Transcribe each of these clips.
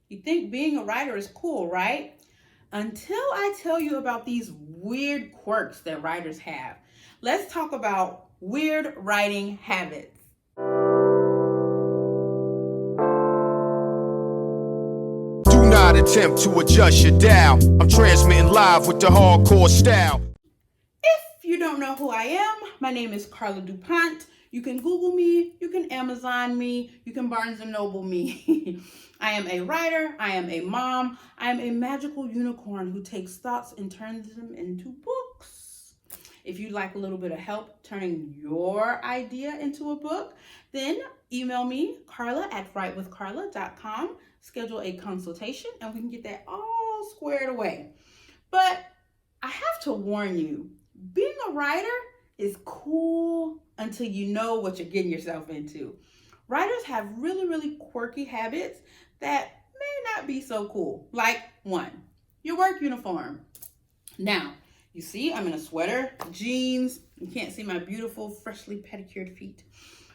You think being a writer is cool, right? Until I tell you about these weird quirks that writers have. Let's talk about weird writing habits. Do not attempt to adjust your dial. I'm transmitting live with the hardcore style. If you don't know who I am, my name is Carla DuPont. You can Google me, you can Amazon me, you can Barnes and Noble me. I am a writer, I am a mom, I am a magical unicorn who takes thoughts and turns them into books. If you'd like a little bit of help turning your idea into a book, then email me, Carla at writewithcarla.com, schedule a consultation, and we can get that all squared away. But I have to warn you, being a writer is cool until you know what you're getting yourself into. Writers have really, really quirky habits that may not be so cool. Like one, your work uniform. Now, you see, I'm in a sweater, jeans. You can't see my beautiful, freshly pedicured feet.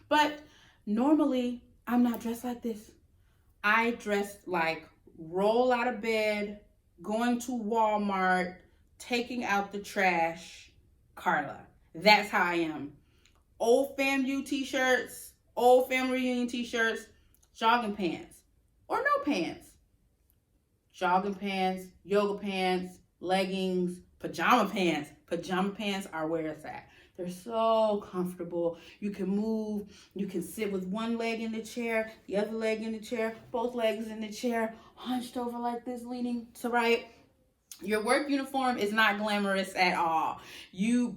But normally, I'm not dressed like this. I dress like roll out of bed, going to Walmart, taking out the trash, Carla. That's how I am. Old FAMU t-shirts, old family reunion t-shirts, jogging pants, or no pants. Jogging pants, yoga pants, leggings, pajama pants. Pajama pants are where it's at. They're so comfortable. You can move. You can sit with one leg in the chair, the other leg in the chair, both legs in the chair, hunched over like this, leaning to right. Your work uniform is not glamorous at all.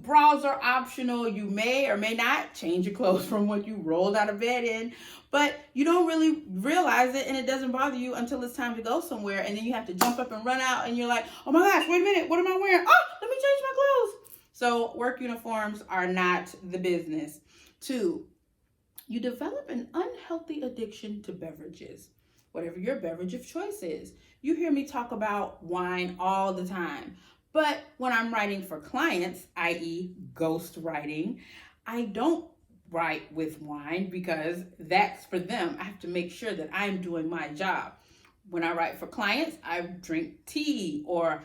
Bras are optional. You may or may not change your clothes from what you rolled out of bed in, but you don't really realize it and it doesn't bother you until it's time to go somewhere, and then you have to jump up and run out and you're like, oh my gosh, wait a minute, what am I wearing? Oh, let me change my clothes. So work uniforms are not the business. 2, you develop an unhealthy addiction to beverages, whatever your beverage of choice is. You hear me talk about wine all the time. But when I'm writing for clients, i.e. ghost writing, I don't write with wine because that's for them. I have to make sure that I'm doing my job. When I write for clients, I drink tea or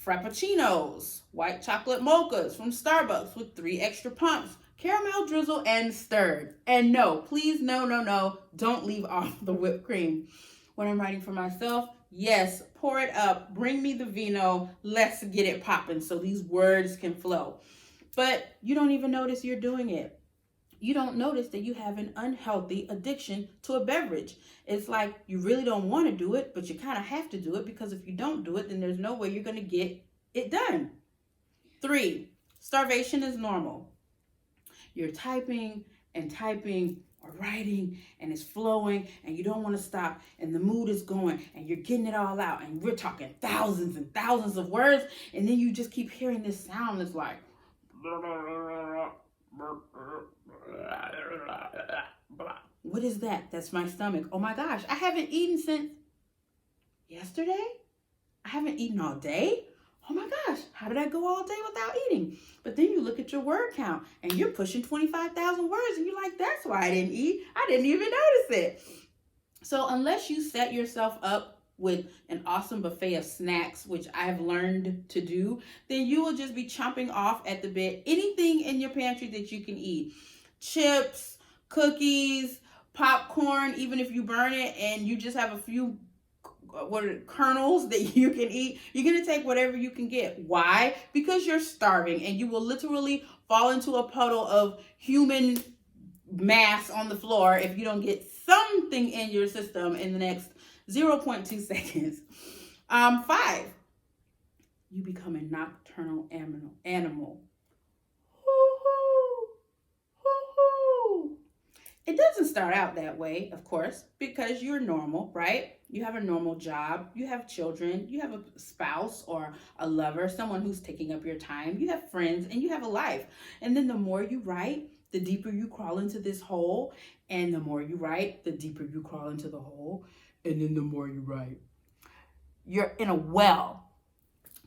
frappuccinos, white chocolate mochas from Starbucks with 3 extra pumps, caramel drizzle and stirred. And no, please, no, don't leave off the whipped cream. When I'm writing for myself, yes, pour it up, bring me the vino, let's get it popping so these words can flow. But you don't even notice you're doing it. You don't notice that you have an unhealthy addiction to a beverage. It's like you really don't want to do it, but you kind of have to do it because if you don't do it, then there's no way you're going to get it done. 3, starvation is normal. You're typing and typing or writing and it's flowing and you don't want to stop and the mood is going and you're getting it all out and we're talking thousands and thousands of words, and then you just keep hearing this sound that's like what is that? That's my stomach. Oh my gosh, I haven't eaten since yesterday. I haven't eaten all day. Oh my gosh, how did I go all day without eating? But then you look at your word count and you're pushing 25,000 words and you're like, that's why I didn't eat. I didn't even notice it. So unless you set yourself up with an awesome buffet of snacks, which I've learned to do, then you will just be chomping off at the bit anything in your pantry that you can eat. Chips, cookies, popcorn, even if you burn it and you just have a few kernels that you can eat, you're going to take whatever you can get. Why? Because you're starving and you will literally fall into a puddle of human mass on the floor if you don't get something in your system in the next 0.2 seconds. 5, you become a nocturnal animal. It doesn't start out that way, of course, because you're normal, right? You have a normal job, you have children, you have a spouse or a lover, someone who's taking up your time, you have friends, and you have a life. And then the more you write, the deeper you crawl into this hole. And the more you write, the deeper you crawl into the hole. And then the more you write, you're in a well.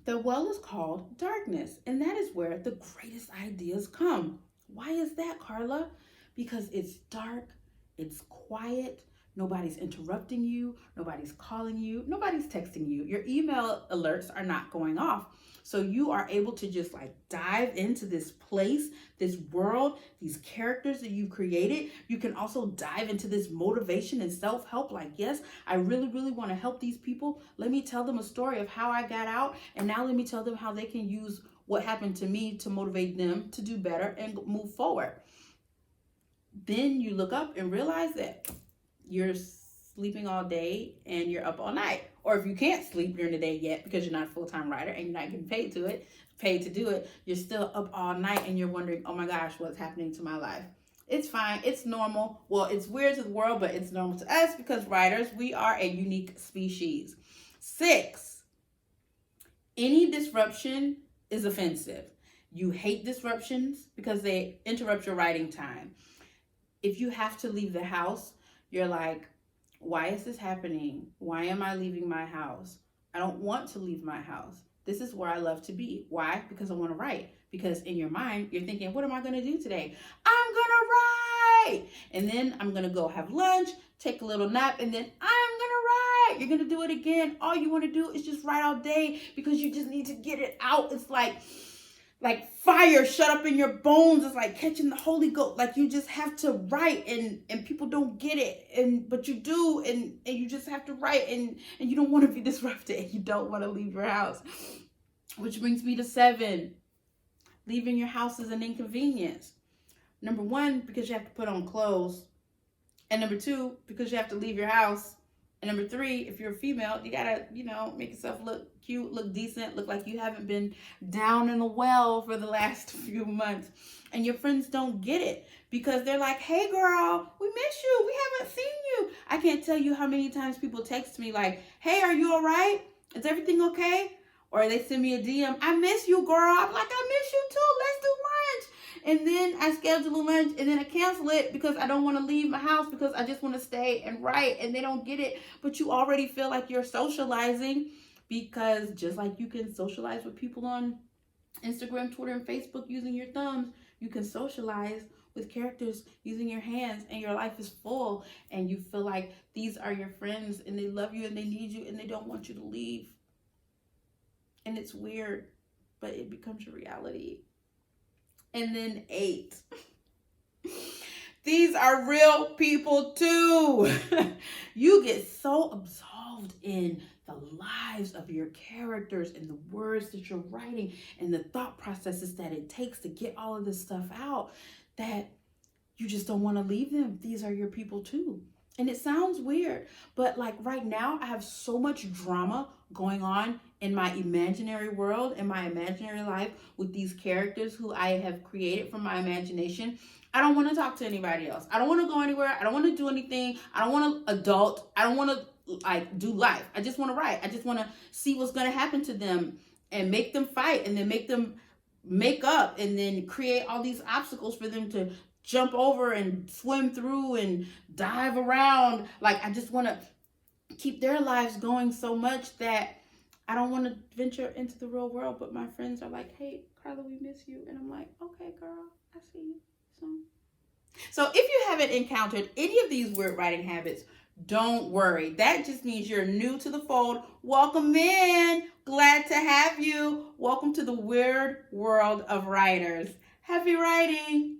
The well is called darkness, and that is where the greatest ideas come. Why is that, Carla? Because it's dark, it's quiet, Nobody's interrupting you. Nobody's calling you. Nobody's texting you. Your email alerts are not going off. So you are able to just like dive into this place, this world, these characters that you've created. You can also dive into this motivation and self-help. Like, yes, I really, really want to help these people. Let me tell them a story of how I got out. And now let me tell them how they can use what happened to me to motivate them to do better and move forward. Then you look up and realize that you're sleeping all day and you're up all night. Or if you can't sleep during the day yet because you're not a full-time writer and you're not getting paid to do it, you're still up all night and you're wondering, oh my gosh, what's happening to my life? It's fine. It's normal. Well, it's weird to the world, but it's normal to us because writers, we are a unique species. 6, any disruption is offensive. You hate disruptions because they interrupt your writing time. If you have to leave the house, you're like, why is this happening? Why am I leaving my house? I don't want to leave my house. This is where I love to be. Why? Because I want to write. Because in your mind, you're thinking, what am I going to do today? I'm going to write. And then I'm going to go have lunch, take a little nap, and then I'm going to write. You're going to do it again. All you want to do is just write all day because you just need to get it out. It's like fire shut up in your bones. It's like catching the Holy Ghost. Like you just have to write and people don't get it. But you do and you just have to write and you don't want to be disrupted and you don't want to leave your house. Which brings me to 7. Leaving your house is an inconvenience. Number 1, because you have to put on clothes. And number 2, because you have to leave your house. And number 3, if you're a female, you gotta, make yourself look cute, look decent, look like you haven't been down in the well for the last few months. And your friends don't get it because they're like, hey girl, we miss you. We haven't seen you. I can't tell you how many times people text me like, hey, are you all right? Is everything okay? Or they send me a DM, I miss you, girl. I'm like, I miss you too. Let's do lunch. And then I schedule a lunch and then I cancel it because I don't want to leave my house because I just want to stay and write, and they don't get it. But you already feel like you're socializing because just like you can socialize with people on Instagram, Twitter, and Facebook using your thumbs, you can socialize with characters using your hands, and your life is full and you feel like these are your friends and they love you and they need you and they don't want you to leave. And it's weird, but it becomes your reality. And then 8. These are real people too. You get so absolved in the lives of your characters and the words that you're writing and the thought processes that it takes to get all of this stuff out that you just don't want to leave them. These are your people too. And it sounds weird, but like right now I have so much drama going on in my imaginary world, in my imaginary life with these characters who I have created from my imagination. I don't want to talk to anybody else. I don't want to go anywhere. I don't want to do anything. I don't want to adult. I don't want to do life. I just want to write. I just want to see what's going to happen to them and make them fight and then make them make up and then create all these obstacles for them to jump over and swim through and dive around. Like, I just want to keep their lives going so much that I don't want to venture into the real world. But my friends are like, hey, Carla, we miss you. And I'm like, okay, girl, I see you soon. So if you haven't encountered any of these weird writing habits, don't worry. That just means you're new to the fold. Welcome in. Glad to have you. Welcome to the weird world of writers. Happy writing.